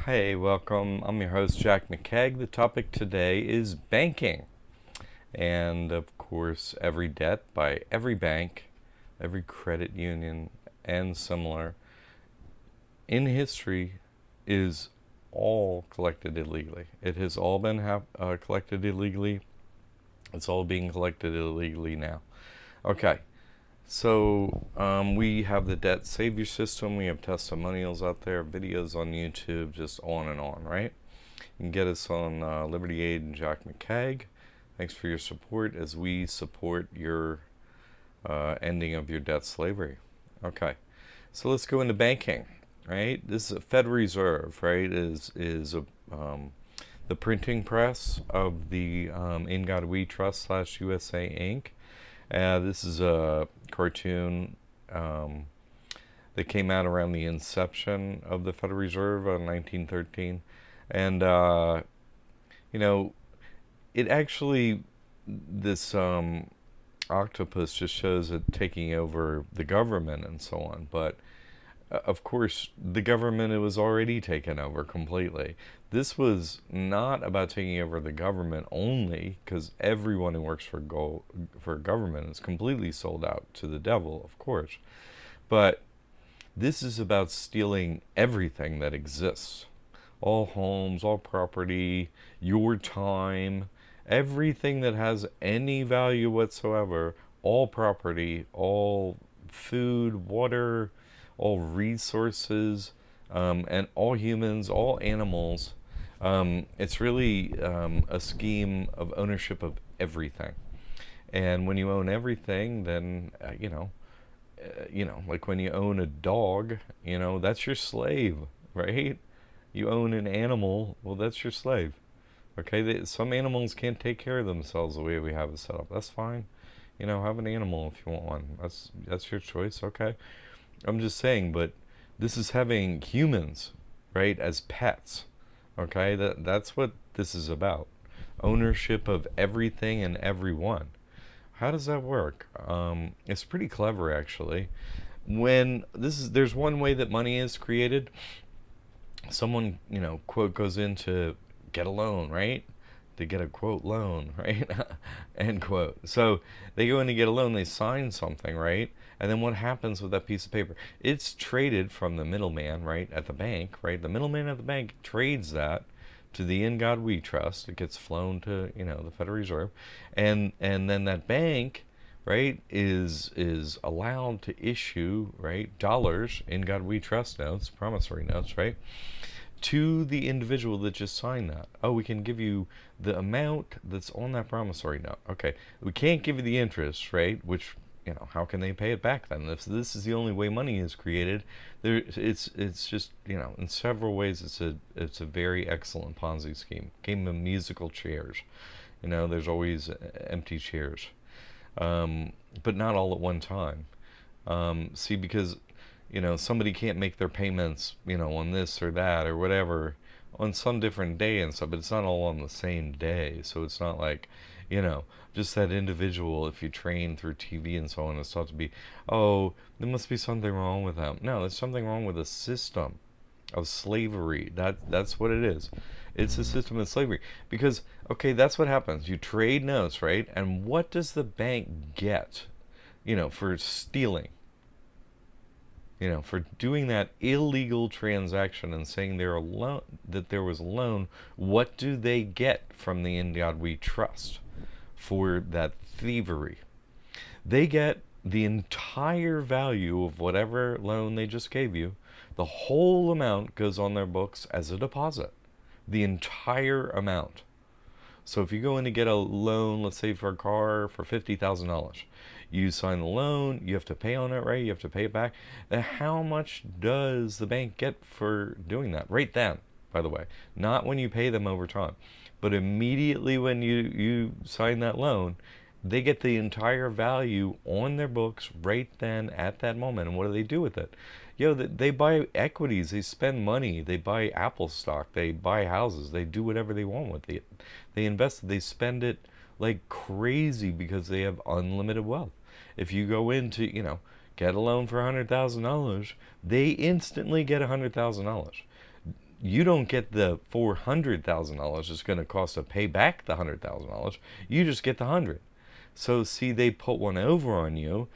Hey, welcome. I'm your host, Jack McKeag. The topic today is banking. And of course, every debt by every bank, every credit union, and similar in history is all collected illegally. It has all been collected illegally. It's all being collected illegally now. Okay, so we have the debt savior system. We have testimonials out there, videos on YouTube, just on, right? You can get us on Liberty Aid and Jack McKeag. Thanks for your support as we support your ending of your debt slavery. Okay, so let's go into banking, right? This is a Fed Reserve, right? Is the printing press of the In God We Trust / USA Inc. This is a cartoon that came out around the inception of the Federal Reserve in 1913. And, you know, it actually, this octopus just shows it taking over the government and so on. But, of course, the government, it was already taken over completely. This was not about taking over the government only, because everyone who works for government is completely sold out to the devil, of course. But this is about stealing everything that exists. All homes, all property, your time, everything that has any value whatsoever, all property, all food, water, all resources, and all humans, all animals. It's really a scheme of ownership of everything. And when you own everything, then, like when you own a dog, that's your slave, right? You own an animal, well, that's your slave. Okay, some animals can't take care of themselves the way we have it set up. That's fine. Have an animal if you want one. That's your choice, okay? I'm just saying, but this is having humans, right, as pets. Okay, that's what this is about. Ownership of everything and everyone. How does that work? It's pretty clever, actually. There's one way that money is created. Someone, quote, goes in to get a loan, right? To get a, quote, loan, right? End quote. So they go in to get a loan, they sign something, right? And then what happens with that piece of paper? It's traded from the middleman, right, at the bank, right? The middleman at the bank trades that to the In God We Trust. It gets flown to, the Federal Reserve. And then that bank, right, is allowed to issue, right, dollars, In God We Trust notes, promissory notes, right, to the individual that just signed that. Oh, we can give you the amount that's on that promissory note. Okay, we can't give you the interest, right? Which, how can they pay it back then? If this is the only way money is created, it's just, in several ways, it's a very excellent Ponzi scheme. Game of musical chairs. There's always empty chairs, but not all at one time. See, because somebody can't make their payments, on this or that or whatever on some different day and stuff, but it's not all on the same day. So it's not like, just that individual, if you train through TV and so on, it's thought to be, oh, there must be something wrong with them. No, there's something wrong with the system of slavery. That's what it is. It's a system of slavery. Because, okay, that's what happens. You trade notes, right? And what does the bank get, for stealing? For doing that illegal transaction and saying that there was a loan, what do they get from the In God We Trust for that thievery? They get the entire value of whatever loan they just gave you. The whole amount goes on their books as a deposit. The entire amount. So if you go in to get a loan, let's say for a car for $50,000, you sign the loan, you have to pay on it, right? You have to pay it back. Now, how much does the bank get for doing that? Right then, by the way. Not when you pay them over time. But immediately when you sign that loan, they get the entire value on their books right then at that moment. And what do they do with it? They buy equities, they spend money, they buy Apple stock, they buy houses, they do whatever they want with it. They invest, they spend it like crazy because they have unlimited wealth. If you go into, get a loan for $100,000, they instantly get $100,000. you don't get the $400,000 it's going to cost to pay back the $100,000. You just get the 100. So see, they put one over on you.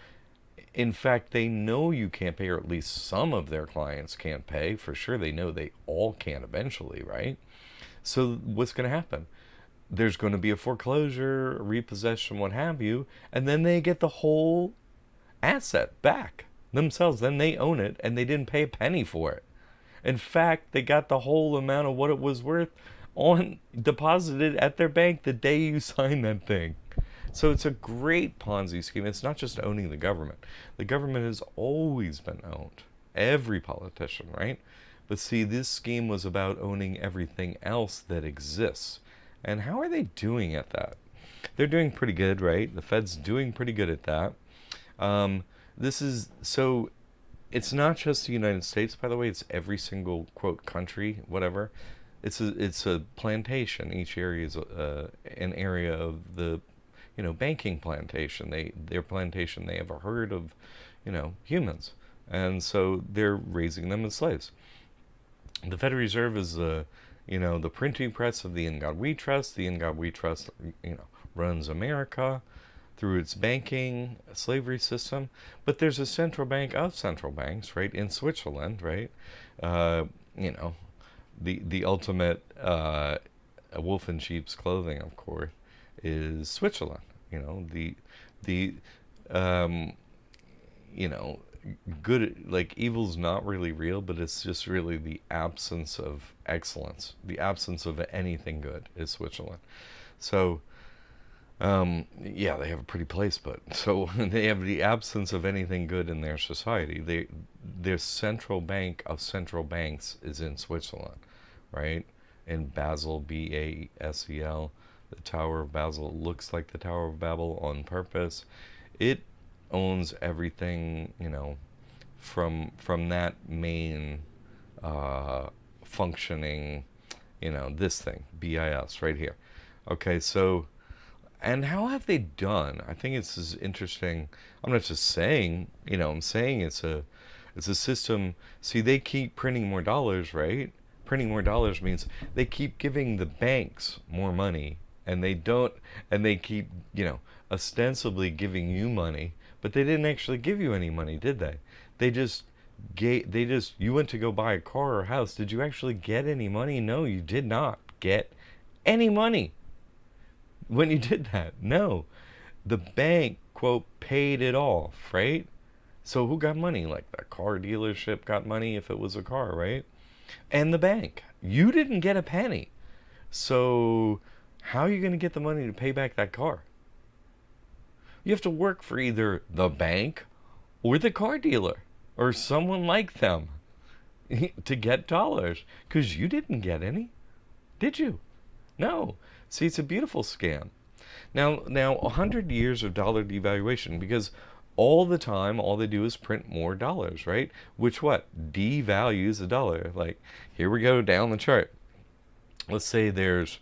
In fact, they know you can't pay, or at least some of their clients can't pay. For sure, they know they all can eventually, right? So what's going to happen? There's going to be a foreclosure, a repossession, what have you, and then they get the whole asset back themselves. Then they own it, and they didn't pay a penny for it. In fact, they got the whole amount of what it was worth on deposited at their bank the day you signed that thing. So it's a great Ponzi scheme. It's not just owning the government. The government has always been owned. Every politician, right? But see, this scheme was about owning everything else that exists. And how are they doing at that? They're doing pretty good, right? The Fed's doing pretty good at that. This is so. It's not just the United States, by the way. It's every single quote country, whatever. It's a plantation. Each area is an area of the banking plantation. Their plantation. They have a herd of humans, and so they're raising them as slaves. The Federal Reserve is the printing press of the In God We Trust. The In God We Trust runs America through its banking slavery system. But there's a central bank of central banks, right, in Switzerland, right? The ultimate wolf in sheep's clothing, of course, is Switzerland. The good, like, evil's not really real, but it's just really the absence of excellence. The absence of anything good is Switzerland. So yeah, they have a pretty place, but so they have the absence of anything good in their society. Their central bank of central banks is in Switzerland, right? In Basel, Basel. The Tower of Basel looks like the Tower of Babel on purpose. It owns everything, from that main functioning, this thing, BIS right here. Okay, so, and how have they done? I think it's interesting. I'm not just saying, I'm saying it's a system. See, they keep printing more dollars, right? Printing more dollars means they keep giving the banks more money, and they keep, ostensibly giving you money, but they didn't actually give you any money, did they? You went to go buy a car or a house. Did you actually get any money? No, you did not get any money when you did that. No. The bank, quote, paid it off, right? So who got money? Like the car dealership got money if it was a car, right? And the bank. You didn't get a penny. So how are you going to get the money to pay back that car? You have to work for either the bank or the car dealer or someone like them to get dollars, because you didn't get any, did you? No. See, it's a beautiful scam. Now 100 years of dollar devaluation, because all the time, all they do is print more dollars, right? Which what? Devalues the dollar. Like, here we go down the chart. Let's say there's,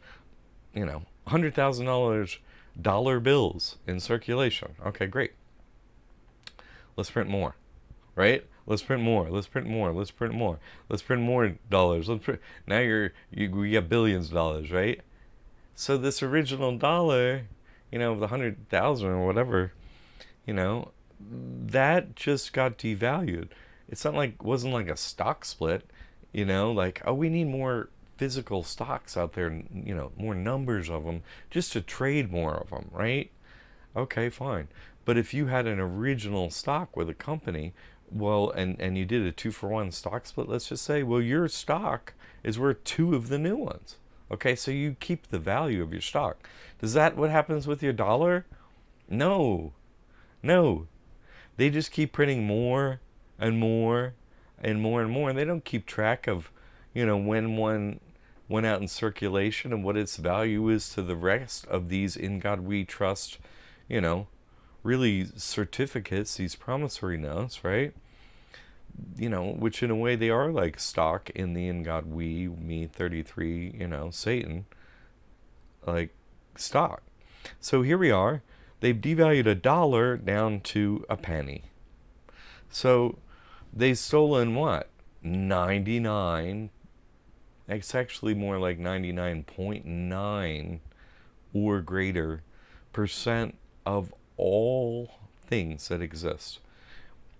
$100,000 dollar bills in circulation. Okay, great. Let's print more, right? Let's print more. Let's print more. Let's print more. Let's print more dollars. Now we got billions of dollars, right? So this original dollar, the 100,000 or whatever, that just got devalued. Wasn't like a stock split, like, oh, we need more physical stocks out there, more numbers of them just to trade more of them, right? Okay, fine. But if you had an original stock with a company, well, and you did a 2-for-1 stock split, let's just say, well, your stock is worth 2 of the new ones. Okay, so you keep the value of your stock. Is that what happens with your dollar? No. They just keep printing more and more and more and more, and they don't keep track of, when one went out in circulation and what its value is to the rest of these In God We Trust, really certificates, these promissory notes, right? Which in a way they are like stock in the In God We, Me 33, Satan, like stock. So here we are. They've devalued $1 down to a penny. So they've stolen what? 99 It's actually more like 99.9 or greater percent of all things that exist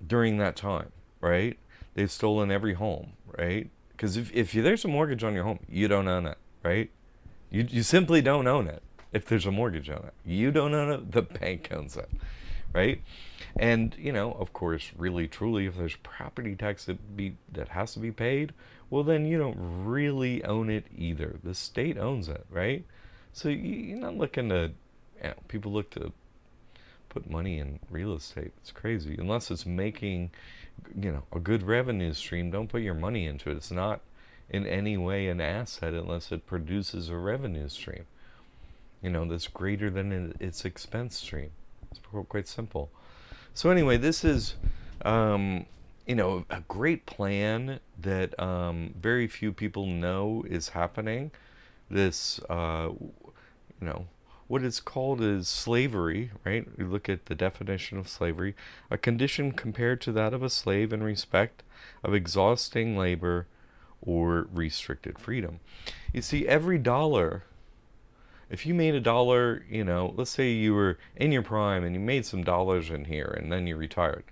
during that time, right? They've stolen every home, right? Because if there's a mortgage on your home, you don't own it, right? You simply don't own it if there's a mortgage on it. You don't own it, the bank owns it, right? And, of course, really, truly, if there's property tax that has to be paid, well, then you don't really own it either. The state owns it, right? So you're not looking to, people look to put money in real estate. It's crazy. Unless it's making, a good revenue stream, don't put your money into it. It's not in any way an asset unless it produces a revenue stream, that's greater than its expense stream. It's quite simple. So anyway, this is, a great plan that very few people know is happening. This, what it's called is slavery, right? You look at the definition of slavery, a condition compared to that of a slave in respect of exhausting labor or restricted freedom. You see, every dollar, if you made a dollar, let's say you were in your prime and you made some dollars in here and then you retired.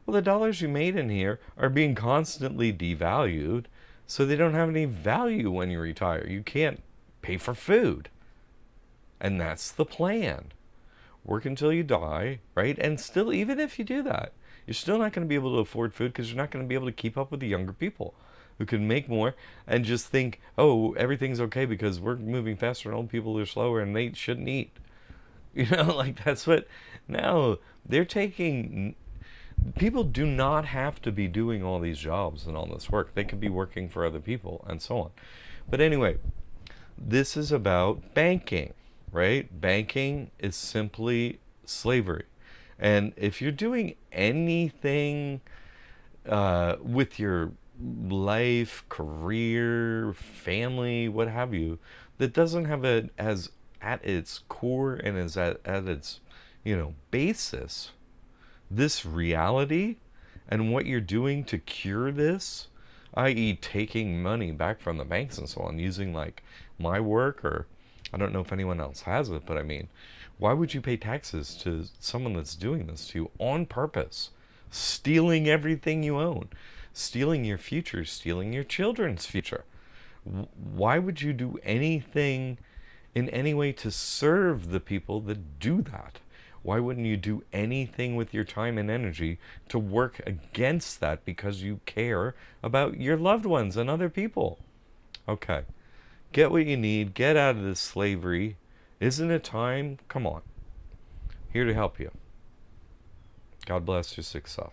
Well, the dollars you made in here are being constantly devalued, so they don't have any value when you retire. You can't pay for food. And that's the plan. Work until you die, right? And still, even if you do that, you're still not going to be able to afford food because you're not going to be able to keep up with the younger people who can make more and just think, oh, everything's okay because we're moving faster and old people are slower and they shouldn't eat. That's what, now they're taking, people do not have to be doing all these jobs and all this work. They could be working for other people and so on. But anyway, this is about banking, right? Banking is simply slavery. And if you're doing anything with your life, career, family, what have you, that doesn't have it as at its core and as at its, basis, this reality and what you're doing to cure this, i.e. taking money back from the banks and so on, using like my work, or I don't know if anyone else has it, but I mean, why would you pay taxes to someone that's doing this to you on purpose? Stealing everything you own, stealing your future, stealing your children's future. Why would you do anything in any way to serve the people that do that? Why wouldn't you do anything with your time and energy to work against that because you care about your loved ones and other people? Okay. Get what you need. Get out of this slavery. Isn't it time? Come on. Here to help you. God bless your success.